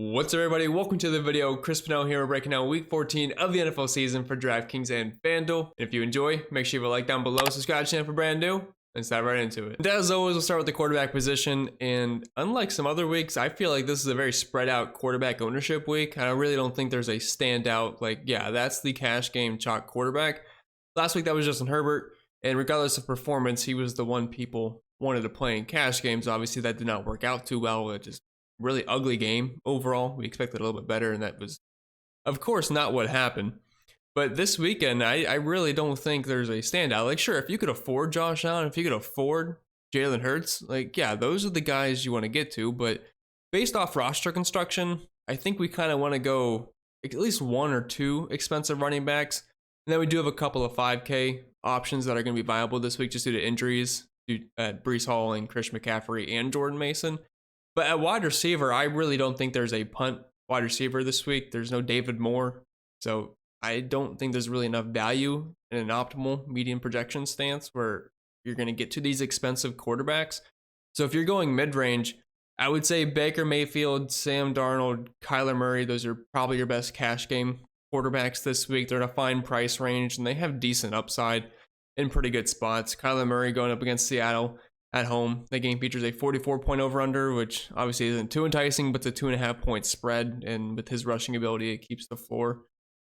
What's up, everybody? Welcome to the video. Chris Pennell here. We're breaking down week 14 of the NFL season for DraftKings and FanDuel. And if you enjoy, make sure you leave a like down below, subscribe to the channel for brand new, and let's dive right into it. And as always, we'll start with the quarterback position. And unlike some other weeks, I feel like this is a very spread out quarterback ownership week. I really don't think there's a standout, like, yeah, that's the cash game chalk quarterback. Last week, that was Justin Herbert. And regardless of performance, he was the one people wanted to play in cash games. Obviously, that did not work out too well. It just really ugly game overall. We expected a little bit better, and that was, of course, not what happened. But this weekend, I really don't think there's a standout. Like, sure, if you could afford Josh Allen, if you could afford Jalen Hurts, like, yeah, those are the guys you want to get to. But based off roster construction, I think we kind of want to go at least one or two expensive running backs. And then we do have a couple of 5K options that are going to be viable this week just due to injuries at Breece Hall and Chris McCaffrey and Jordan Mason. But at wide receiver, I really don't think there's a punt wide receiver this week. There's no David Moore. So I don't think there's really enough value in an optimal median projection stance where you're going to get to these expensive quarterbacks. So if you're going mid-range, I would say Baker Mayfield, Sam Darnold, Kyler Murray, those are probably your best cash game quarterbacks this week. They're in a fine price range, and they have decent upside in pretty good spots. Kyler Murray going up against Seattle at home. The game features a 44-point over-under, which obviously isn't too enticing, but it's a 2.5-point spread. And with his rushing ability, it keeps the floor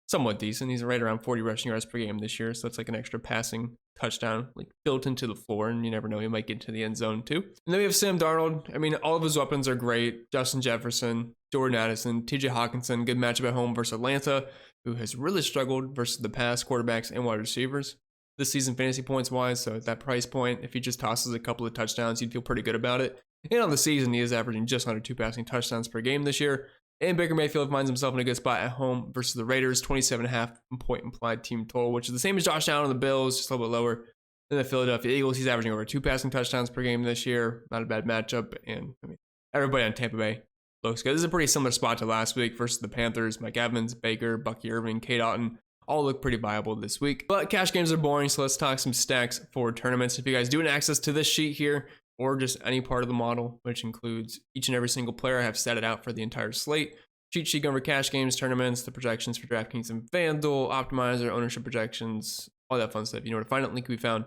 somewhat decent. He's right around 40 rushing yards per game this year, so it's like an extra passing touchdown like built into the floor, and you never know, he might get into the end zone too. And then we have Sam Darnold. I mean, all of his weapons are great. Justin Jefferson, Jordan Addison, TJ Hawkinson, good matchup at home versus Atlanta, who has really struggled versus the past quarterbacks and wide receivers this season fantasy points wise. So at that price point, if he just tosses a couple of touchdowns, you'd feel pretty good about it. And on the season, he is averaging just under 2 passing touchdowns per game this year. And Baker Mayfield finds himself in a good spot at home versus the Raiders, 27.5 point implied team total, which is the same as Josh Allen on the Bills, just a little bit lower than the Philadelphia Eagles. He's averaging over 2 passing touchdowns per game this year. Not a bad matchup. And I mean, everybody on Tampa Bay looks good. This is a pretty similar spot to last week versus the Panthers. Mike Evans, Baker, Bucky Irving, Kate Otten all look pretty viable this week. But cash games are boring, so let's talk some stacks for tournaments. If you guys do have access to this sheet here, or just any part of the model, which includes each and every single player, I have set it out for the entire slate. Cheat sheet over cash games, tournaments, the projections for DraftKings and FanDuel, optimizer, ownership projections, all that fun stuff. You know where to find it. Link can be found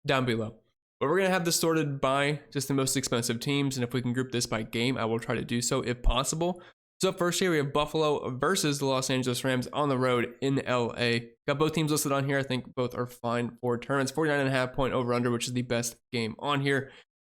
down below. But we're going to have this sorted by just the most expensive teams, and if we can group this by game, I will try to do so if possible. So first here we have Buffalo versus the Los Angeles Rams on the road in LA. Got both teams listed on here. I think both are fine for tournaments. 49.5 point over under, which is the best game on here.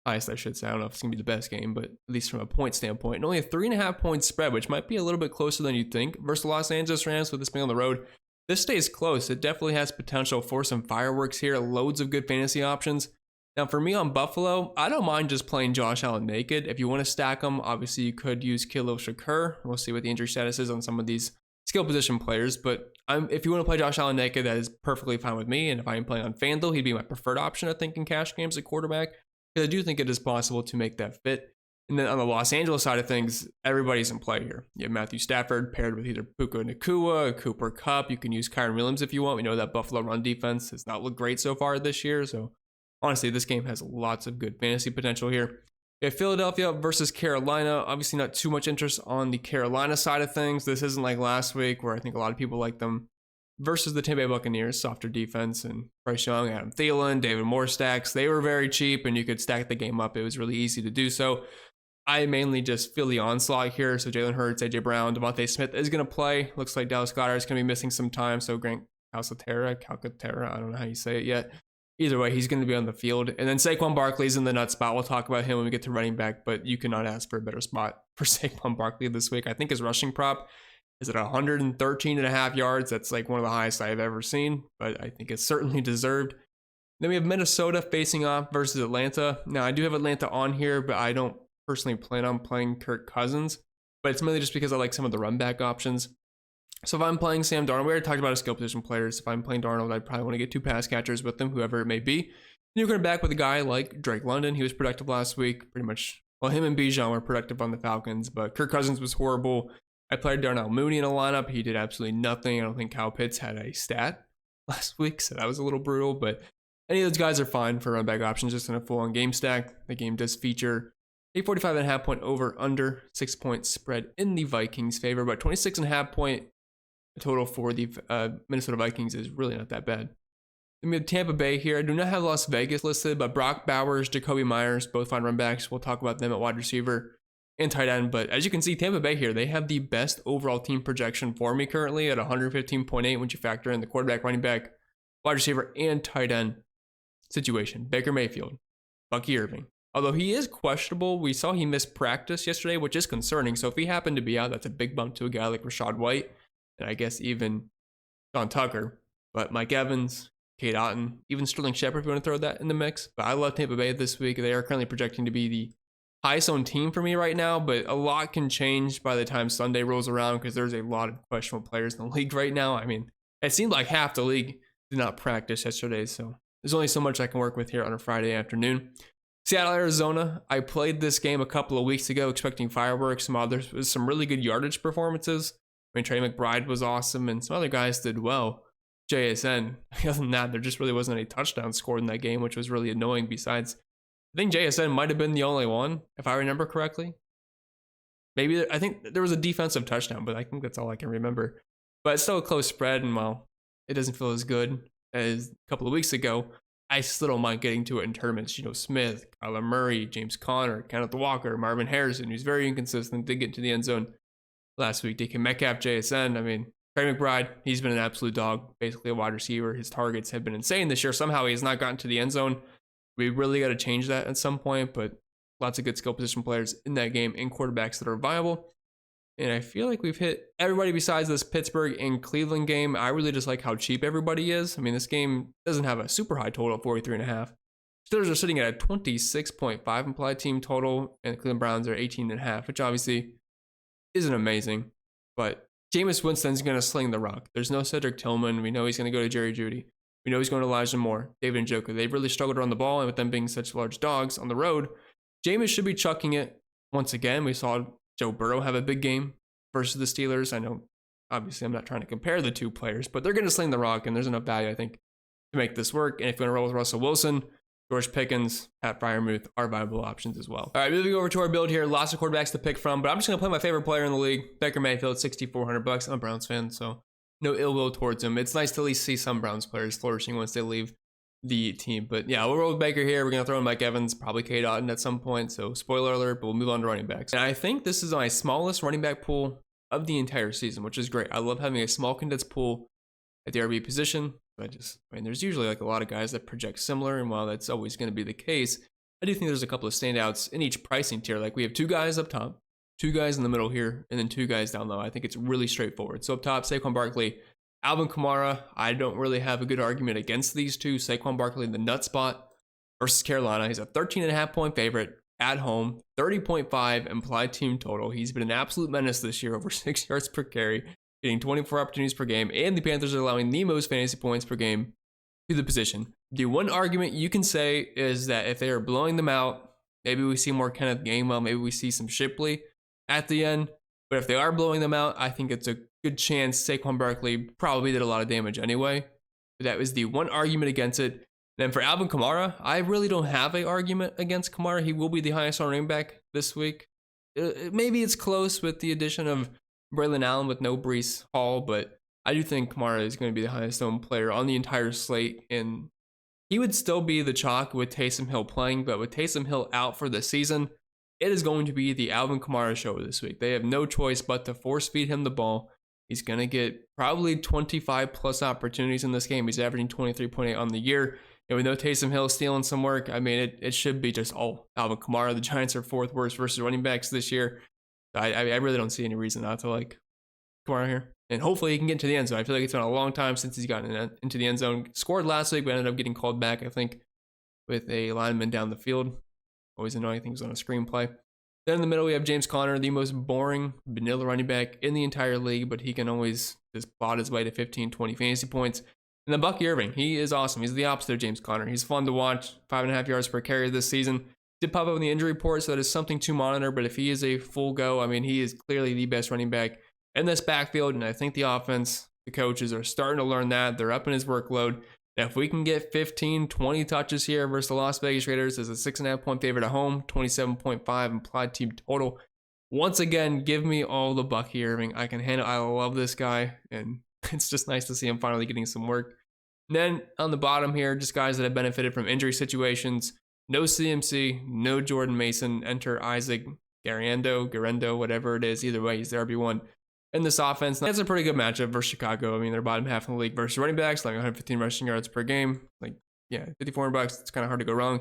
Highest, I should say. I don't know if it's gonna be the best game, but at least from a point standpoint. And only a 3.5 point spread, which might be a little bit closer than you'd think versus the Los Angeles Rams with this being on the road. This stays close. It definitely has potential for some fireworks here. Loads of good fantasy options. Now, for me on Buffalo, I don't mind just playing Josh Allen naked. If you want to stack him, obviously you could use Khalil Shakur. We'll see what the injury status is on some of these skill position players. But if you want to play Josh Allen naked, that is perfectly fine with me. And if I'm playing on FanDuel, he'd be my preferred option, I think, in cash games at quarterback. Because I do think it is possible to make that fit. And then on the Los Angeles side of things, everybody's in play here. You have Matthew Stafford paired with either Puka Nacua, Cooper Kupp. You can use Kyren Williams if you want. We know that Buffalo run defense has not looked great so far this year. So honestly, this game has lots of good fantasy potential here. We have Philadelphia versus Carolina. Obviously, not too much interest on the Carolina side of things. This isn't like last week where I think a lot of people like them. Versus the Tampa Bay Buccaneers, softer defense, and Bryce Young, Adam Thielen, David Moore stacks. They were very cheap, and you could stack the game up. It was really easy to do so. I mainly just feel the onslaught here. So Jalen Hurts, AJ Brown, Devontae Smith is going to play. Looks like Dallas Goedert is going to be missing some time. So Grant Calcaterra, I don't know how you say it yet. Either way, he's going to be on the field. And then Saquon Barkley's in the nut spot. We'll talk about him when we get to running back, but you cannot ask for a better spot for Saquon Barkley this week. I think his rushing prop is at 113.5 yards. That's like one of the highest I've ever seen, but I think it's certainly deserved. Then we have Minnesota facing off versus Atlanta. Now, I do have Atlanta on here, but I don't personally plan on playing Kirk Cousins, but it's mainly just because I like some of the run back options. So if I'm playing Sam Darnold, we already talked about his skill position players. If I'm playing Darnold, I'd probably want to get 2 pass catchers with them, whoever it may be. And you're going back with a guy like Drake London. He was productive last week, pretty much. Well, him and Bijan were productive on the Falcons, but Kirk Cousins was horrible. I played Darnell Mooney in a lineup. He did absolutely nothing. I don't think Kyle Pitts had a stat last week, so that was a little brutal. But any of those guys are fine for run back options, just in a full-on game stack. The game does feature A 45.5 point over under 6 point spread in the Vikings favor, but 26.5 point total for the Minnesota Vikings is really not that bad. Then we have Tampa Bay here. I do not have Las Vegas listed, but Brock Bowers, Jacoby Myers, both fine run backs. We'll talk about them at wide receiver and tight end. But as you can see, Tampa Bay here, they have the best overall team projection for me currently at 115.8 when you factor in the quarterback, running back, wide receiver, and tight end situation. Baker Mayfield, Bucky Irving. Although he is questionable, we saw he missed practice yesterday, which is concerning. So if he happened to be out, that's a big bump to a guy like Rachaad White, and I guess even Sean Tucker. But Mike Evans, Cade Otton, even Sterling Shepard, if you want to throw that in the mix. But I love Tampa Bay this week. They are currently projecting to be the highest owned team for me right now, but a lot can change by the time Sunday rolls around because there's a lot of questionable players in the league right now. I mean, it seemed like half the league did not practice yesterday, so there's only so much I can work with here on a Friday afternoon. Seattle, Arizona. I played this game a couple of weeks ago expecting fireworks. There was some really good yardage performances. I mean, Trey McBride was awesome, and some other guys did well. JSN, other than that, there just really wasn't any touchdowns scored in that game, which was really annoying. Besides, I think JSN might have been the only one, if I remember correctly. Maybe, I think there was a defensive touchdown, but I think that's all I can remember. But it's still a close spread, and while it doesn't feel as good as a couple of weeks ago, I still don't mind getting to it in tournaments. Geno Smith, Kyler Murray, James Conner, Kenneth Walker, Marvin Harrison, who's very inconsistent, did get into the end zone last week. DK Metcalf, JSN, I mean, Trey McBride, he's been an absolute dog, basically a wide receiver. His targets have been insane this year. Somehow he has not gotten to the end zone. We really got to change that at some point, but lots of good skill position players in that game and quarterbacks that are viable. And I feel like we've hit everybody besides this Pittsburgh and Cleveland game. I really just like how cheap everybody is. I mean, this game doesn't have a super high total of 43.5. Steelers are sitting at a 26.5 implied team total, and the Cleveland Browns are 18.5, which obviously isn't amazing. But Jameis Winston's going to sling the rock. There's no Cedric Tillman. We know he's going to go to Jerry Jeudy. We know he's going to Elijah Moore, David Njoku. They've really struggled to run the ball, and with them being such large dogs on the road, Jameis should be chucking it once again. We saw Joe Burrow have a big game versus the Steelers. I know, obviously, I'm not trying to compare the two players, but they're going to sling the rock, and there's enough value, I think, to make this work. And if you want to roll with Russell Wilson, George Pickens, Pat Freiermuth are viable options as well. All right, moving over to our build here. Lots of quarterbacks to pick from, but I'm just going to play my favorite player in the league, Baker Mayfield, $6,400. I'm a Browns fan, so no ill will towards him. It's nice to at least see some Browns players flourishing once they leave the team. But yeah, we'll roll with Baker here. We're going to throw in Mike Evans, probably Cade Otton at some point. So spoiler alert, but we'll move on to running backs. And I think this is my smallest running back pool of the entire season, which is great. I love having a small condensed pool at the RB position. I mean, there's usually like a lot of guys that project similar, and while that's always going to be the case, I do think there's a couple of standouts in each pricing tier. Like we have two guys up top, two guys in the middle here, and then two guys down low. I think it's really straightforward. So up top, Saquon Barkley, Alvin Kamara. I don't really have a good argument against these two. Saquon Barkley in the nut spot versus Carolina. He's a 13.5 point favorite at home, 30.5 implied team total. He's been an absolute menace this year, over 6 yards per carry, getting 24 opportunities per game, and the Panthers are allowing the most fantasy points per game to the position. The one argument you can say is that if they are blowing them out, maybe we see more Kenneth Gainwell, maybe we see some Shipley at the end. But if they are blowing them out, I think it's a good chance Saquon Barkley probably did a lot of damage anyway. But that was the one argument against it. Then for Alvin Kamara, I really don't have an argument against Kamara. He will be the highest on running back this week. Maybe it's close with the addition of Braylon Allen with no Breece Hall, but I do think Kamara is going to be the highest owned player on the entire slate, and he would still be the chalk with Taysom Hill playing, but with Taysom Hill out for the season, it is going to be the Alvin Kamara show this week. They have no choice but to force feed him the ball. He's going to get probably 25 plus opportunities in this game. He's averaging 23.8 on the year. And with no Taysom Hill stealing some work, I mean, it should be just all Alvin Kamara. The Giants are fourth worst versus running backs this year. I really don't see any reason not to like Kamara here. And hopefully he can get into the end zone. I feel like it's been a long time since he's gotten into the end zone. Scored last week, but ended up getting called back, I think, with a lineman down the field. Always annoying things on a screenplay. Then in the middle, we have James Conner, the most boring vanilla running back in the entire league, but he can always just plot his way to 15, 20 fantasy points. And then Bucky Irving, he is awesome. He's the opposite of James Conner. He's fun to watch, 5.5 yards per carry this season. Did pop up in the injury report, so that is something to monitor, but if he is a full go, I mean, he is clearly the best running back in this backfield, and I think the offense, the coaches are starting to learn that. They're upping his workload. Now, if we can get 15, 20 touches here versus the Las Vegas Raiders as a 6.5-point favorite at home, 27.5 implied team total. Once again, give me all the Bucky Irving. I can handle. I love this guy, and it's just nice to see him finally getting some work. And then on the bottom here, just guys that have benefited from injury situations. No CMC, no Jordan Mason. Enter Isaac Garendo, whatever it is. Either way, he's the RB1 in this offense. That's a pretty good matchup versus Chicago. I mean, they're bottom half in the league versus running backs, like 115 rushing yards per game. Like, yeah, $5,400. It's kind of hard to go wrong.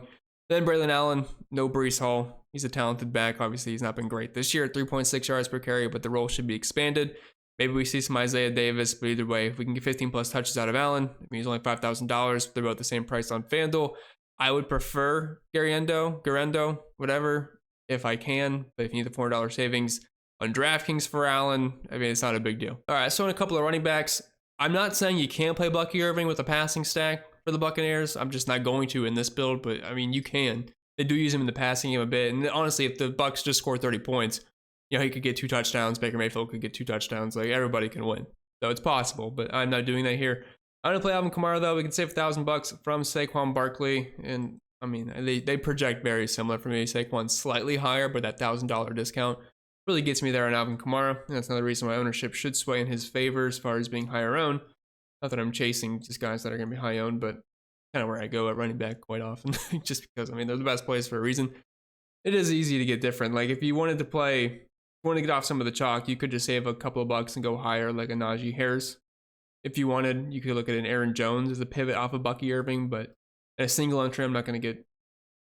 Then Braylon Allen, no Breece Hall. He's a talented back. Obviously, he's not been great this year at 3.6 yards per carry, but the role should be expanded. Maybe we see some Isaiah Davis, but either way, if we can get 15 plus touches out of Allen, it means only $5,000. They're both the same price on FanDuel. I would prefer Garendo, whatever, if I can. But if you need the $400 savings on DraftKings for Allen, I mean, it's not a big deal. All right, so in a couple of running backs, I'm not saying you can't play Bucky Irving with a passing stack for the Buccaneers. I'm just not going to in this build, but I mean, you can. They do use him in the passing game a bit. And honestly, if the Bucs just score 30 points, you know, he could get 2 touchdowns. Baker Mayfield could get 2 touchdowns. Like, everybody can win. So it's possible, but I'm not doing that here. I'm going to play Alvin Kamara, though. We can save $1,000 from Saquon Barkley. And, I mean, they project very similar for me. Saquon's slightly higher, but that $1,000 discount really gets me there on Alvin Kamara. And that's another reason why ownership should sway in his favor as far as being higher owned. Not that I'm chasing just guys that are going to be high owned, but kind of where I go at running back quite often. Just because, I mean, they're the best plays for a reason. It is easy to get different. Like, if you wanted to get off some of the chalk, you could just save a couple of bucks and go higher, like a Najee Harris. If you wanted, you could look at an Aaron Jones as a pivot off of Bucky Irving, but at a single entry, I'm not going to get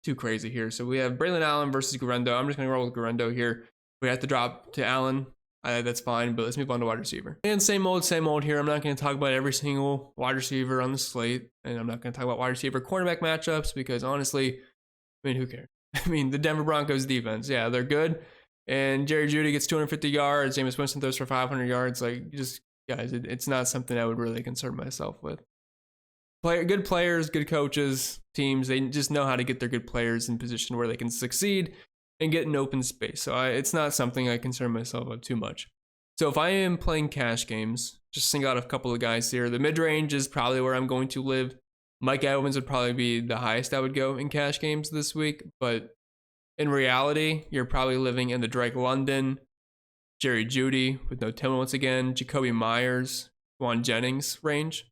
too crazy here. So we have Braylon Allen versus Garendo. I'm just going to roll with Garendo here. We have to drop to Allen. That's fine, but let's move on to wide receiver. And same old here. I'm not going to talk about every single wide receiver on the slate, and I'm not going to talk about wide receiver cornerback matchups because honestly, I mean, who cares? I mean, the Denver Broncos defense, yeah, they're good. And Jerry Jeudy gets 250 yards. Jameis Winston throws for 500 yards. Like, just guys, it's not something I would really concern myself with. Good players, good coaches, teams, they just know how to get their good players in position where they can succeed and get an open space. So it's not something I concern myself with too much. So if I am playing cash games, just single out a couple of guys here. The mid-range is probably where I'm going to live. Mike Evans would probably be the highest I would go in cash games this week. But in reality, you're probably living in the Drake London, Jerry Jeudy with no Tillman once again, Jacoby Myers, Juan Jennings range.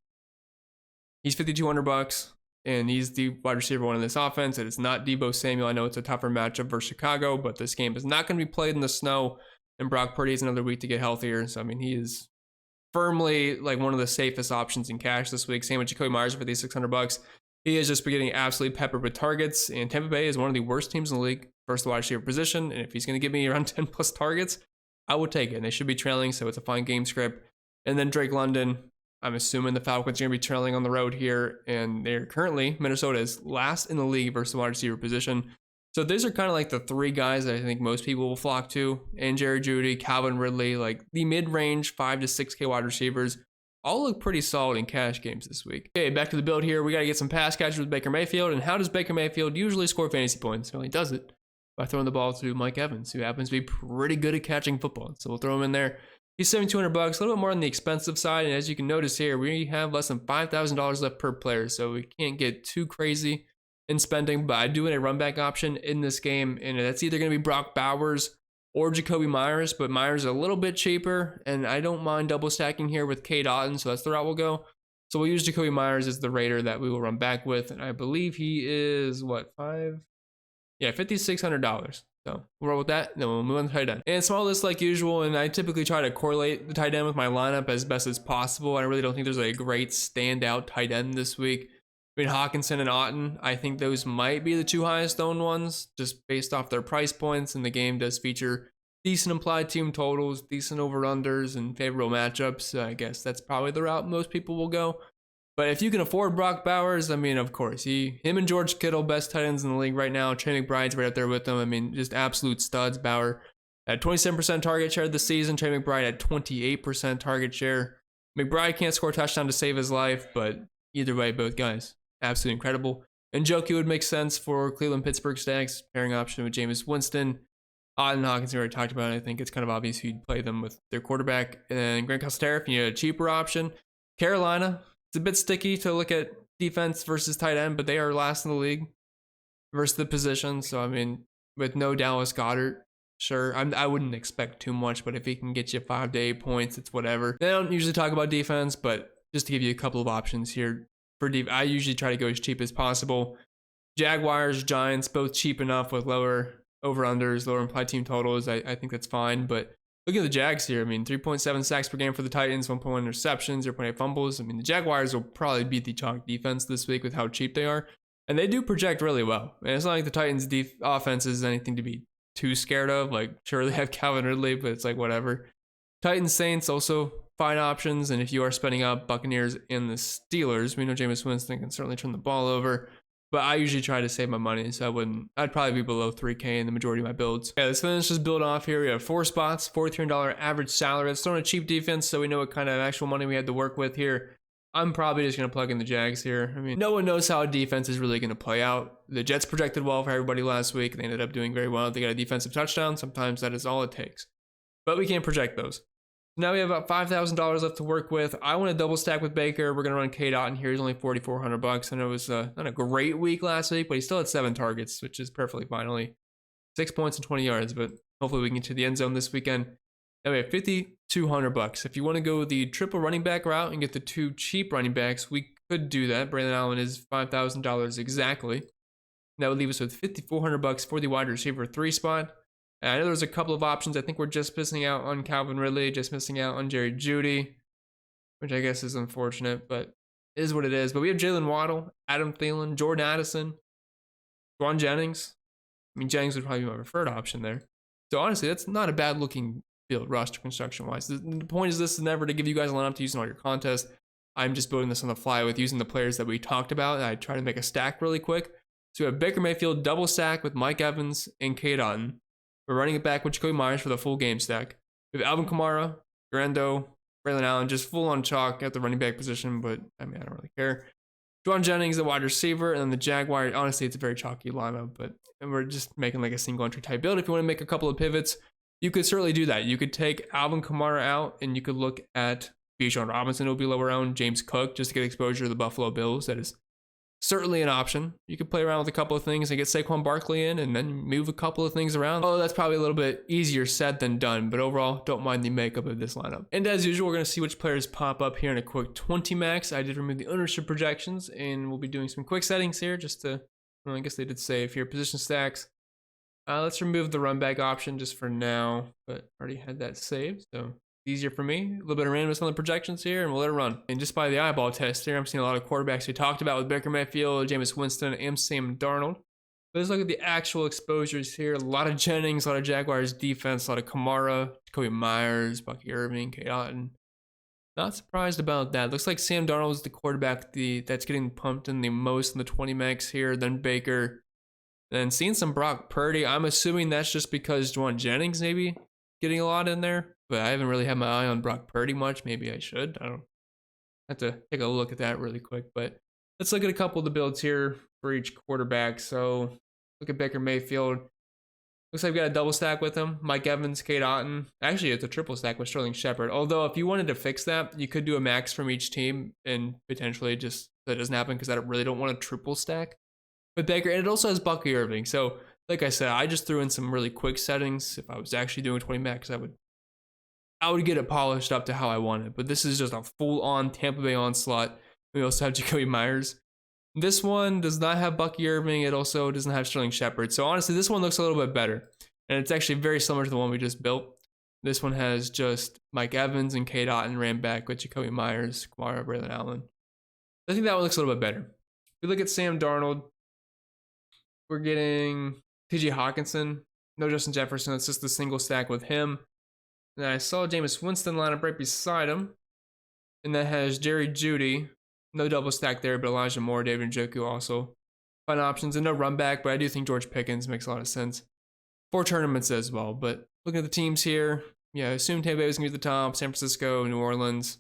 He's $5,200, and he's the wide receiver one in this offense. It is not Deebo Samuel. I know it's a tougher matchup versus Chicago, but this game is not going to be played in the snow, and Brock Purdy is another week to get healthier. So, I mean, he is firmly like one of the safest options in cash this week. Same with Jacoby Myers for these $600. He is just getting absolutely peppered with targets, and Tampa Bay is one of the worst teams in the league versus the wide receiver position, and if he's going to give me around 10 plus targets, I would take it. And they should be trailing, so it's a fine game script. And then Drake London, I'm assuming the Falcons are going to be trailing on the road here, and they're currently, Minnesota is last in the league versus the wide receiver position. So these are kind of like the 3 guys that I think most people will flock to, and Jerry Jeudy, Calvin Ridley, like the mid-range 5 to 6K wide receivers, all look pretty solid in cash games this week. Okay, back to the build here. We got to get some pass catchers with Baker Mayfield, and how does Baker Mayfield usually score fantasy points? Well, he does it by throwing the ball to Mike Evans, who happens to be pretty good at catching football. So we'll throw him in there. He's $7,200, a little bit more on the expensive side. And as you can notice here, we have less than $5,000 left per player. So we can't get too crazy in spending, but I do want a run back option in this game. And that's either going to be Brock Bowers or Jacoby Myers, but Myers is a little bit cheaper. And I don't mind double stacking here with Cade Otton. So that's the route we'll go. So we'll use Jacoby Myers as the Raider that we will run back with. And I believe he is what, $5,600. So we'll roll with that, and then we'll move on to tight end. And small list like usual, and I typically try to correlate the tight end with my lineup as best as possible. I really don't think there's a great standout tight end this week. I mean, Hawkinson and Otton, I think those might be the 2 highest owned ones, just based off their price points, and the game does feature decent implied team totals, decent over-unders, and favorable matchups. So I guess that's probably the route most people will go. But if you can afford Brock Bowers, I mean, of course, him and George Kittle, best tight ends in the league right now. Trey McBride's right up there with them. I mean, just absolute studs. Bauer at 27% target share this season. Trey McBride at 28% target share. McBride can't score a touchdown to save his life, but either way, both guys, absolutely incredible. And Njoku would make sense for Cleveland-Pittsburgh stacks, pairing option with Jameis Winston. Otton Hawkins, we already talked about it. I think it's kind of obvious you'd play them with their quarterback. And Grant Calcaterra, if you need a cheaper option. Carolina, it's a bit sticky to look at defense versus tight end, but they are last in the league versus the position. So, I mean, with no Dallas Goedert, sure, I wouldn't expect too much, but if he can get you 5 to 8 points, it's whatever. They don't usually talk about defense, but just to give you a couple of options here for deep, I usually try to go as cheap as possible. Jaguars, Giants, both cheap enough with lower over-unders, lower implied team totals. I think that's fine, but look at the Jags here. I mean, 3.7 sacks per game for the Titans, 1.1 interceptions, 0.8 fumbles. I mean, the Jaguars will probably beat the chalk defense this week with how cheap they are. And they do project really well. And it's not like the Titans' offense is anything to be too scared of. Like, sure, they have Calvin Ridley, but it's like whatever. Titans, Saints, also fine options. And if you are spending up Buccaneers and the Steelers, we know Jameis Winston can certainly turn the ball over. But I usually try to save my money, so I'd probably be below 3K in the majority of my builds. Okay, let's finish this build off here. We have 4 spots, $4,300 average salary. That's still on a cheap defense, so we know what kind of actual money we had to work with here. I'm probably just going to plug in the Jags here. I mean, no one knows how a defense is really going to play out. The Jets projected well for everybody last week. They ended up doing very well. They got a defensive touchdown. Sometimes that is all it takes. But we can't project those. Now we have about $5,000 left to work with. I want to double stack with Baker. We're going to run K-Dot in here. He's only $4,400. I know it was not a great week last week, but he still had 7 targets, which is perfectly fine. Only 6 points and 20 yards, but hopefully we can get to the end zone this weekend. Now we have $5,200. If you want to go the triple running back route and get the 2 cheap running backs, we could do that. Brandon Allen is $5,000 exactly. That would leave us with $5,400 for the wide receiver 3 spot. I know there's a couple of options. I think we're just missing out on Calvin Ridley, just missing out on Jerry Jeudy, which I guess is unfortunate, but it is what it is. But we have Jalen Waddle, Adam Thielen, Jordan Addison, Juwan Jennings. I mean, Jennings would probably be my preferred option there. So honestly, that's not a bad looking field roster construction wise. The point is this is never to give you guys a lineup to use in all your contests. I'm just building this on the fly with using the players that we talked about. And I try to make a stack really quick. So we have Baker Mayfield double stack with Mike Evans and Cade Otton. We're running it back with Jacoby Myers for the full game stack. We have Alvin Kamara, Grando, Braylon Allen, just full on chalk at the running back position, but I mean, I don't really care. Juwan Jennings, the wide receiver, and then the Jaguar. Honestly, it's a very chalky lineup, but we're just making like a single entry type build. If you want to make a couple of pivots, you could certainly do that. You could take Alvin Kamara out, and you could look at Bijan Robinson, who will be lower owned, James Cook, just to get exposure to the Buffalo Bills. That is certainly an option. You could play around with a couple of things and get Saquon Barkley in and then move a couple of things around. Oh, that's probably a little bit easier said than done, but overall, don't mind the makeup of this lineup. And as usual, we're going to see which players pop up here in a quick 20 max. I did remove the ownership projections, and we'll be doing some quick settings here just to, well, I guess they did save here. Position stacks. Let's remove the run back option just for now, but already had that saved, so easier for me. A little bit of randomness on the projections here, and we'll let it run. And just by the eyeball test here, I'm seeing a lot of quarterbacks we talked about with Baker Mayfield, Jameis Winston, and Sam Darnold. But let's look at the actual exposures here. A lot of Jennings, a lot of Jaguars defense, a lot of Kamara, Jacoby Myers, Bucky Irving, Cade Otton. Not surprised about that. Looks like Sam Darnold is the quarterback that's getting pumped in the most in the 20 max here, then Baker. Then seeing some Brock Purdy. I'm assuming that's just because Juwan Jennings maybe getting a lot in there, but I haven't really had my eye on Brock Purdy much. Maybe I should. I don't have to take a look at that really quick, but let's look at a couple of the builds here for each quarterback. So look at Baker Mayfield. Looks like we got a double stack with him. Mike Evans, Cade Otton. Actually, it's a triple stack with Sterling Shepard. Although if you wanted to fix that, you could do a max from each team and potentially just that doesn't happen because I really don't want a triple stack with Baker. And it also has Bucky Irving. So like I said, I just threw in some really quick settings. If I was actually doing 20 max, I would get it polished up to how I want it. But this is just a full-on Tampa Bay onslaught. We also have Jacoby Myers. This one does not have Bucky Irving. It also doesn't have Sterling Shepard. So honestly, this one looks a little bit better. And it's actually very similar to the one we just built. This one has just Mike Evans and Cade Otton ran back with Jacoby Myers, Kamara, Braylon Allen. I think that one looks a little bit better. If we look at Sam Darnold, we're getting TJ Hawkinson, no Justin Jefferson. It's just a single stack with him. And I saw Jameis Winston line up right beside him. And that has Jerry Jeudy. No double stack there, but Elijah Moore, David Njoku also. Fun options and no run back, but I do think George Pickens makes a lot of sense. 4 tournaments as well. But looking at the teams here, yeah, I assume Tampa Bay was going to be at the top. San Francisco, New Orleans.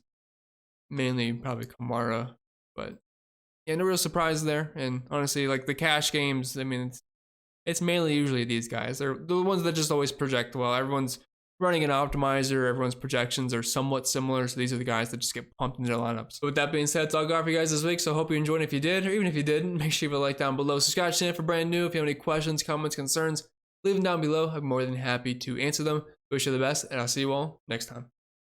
Mainly probably Kamara. But yeah, no real surprise there. And honestly, like the cash games, I mean, it's mainly usually these guys. They're the ones that just always project well. Everyone's running an optimizer, everyone's projections are somewhat similar. So these are the guys that just get pumped into their lineups. But with that being said, that's all I got for you guys this week. So I hope you enjoyed. If you did, or even if you didn't, make sure you leave a like down below. Subscribe to the channel for brand new. If you have any questions, comments, concerns, leave them down below. I'm more than happy to answer them. Wish you the best, and I'll see you all next time.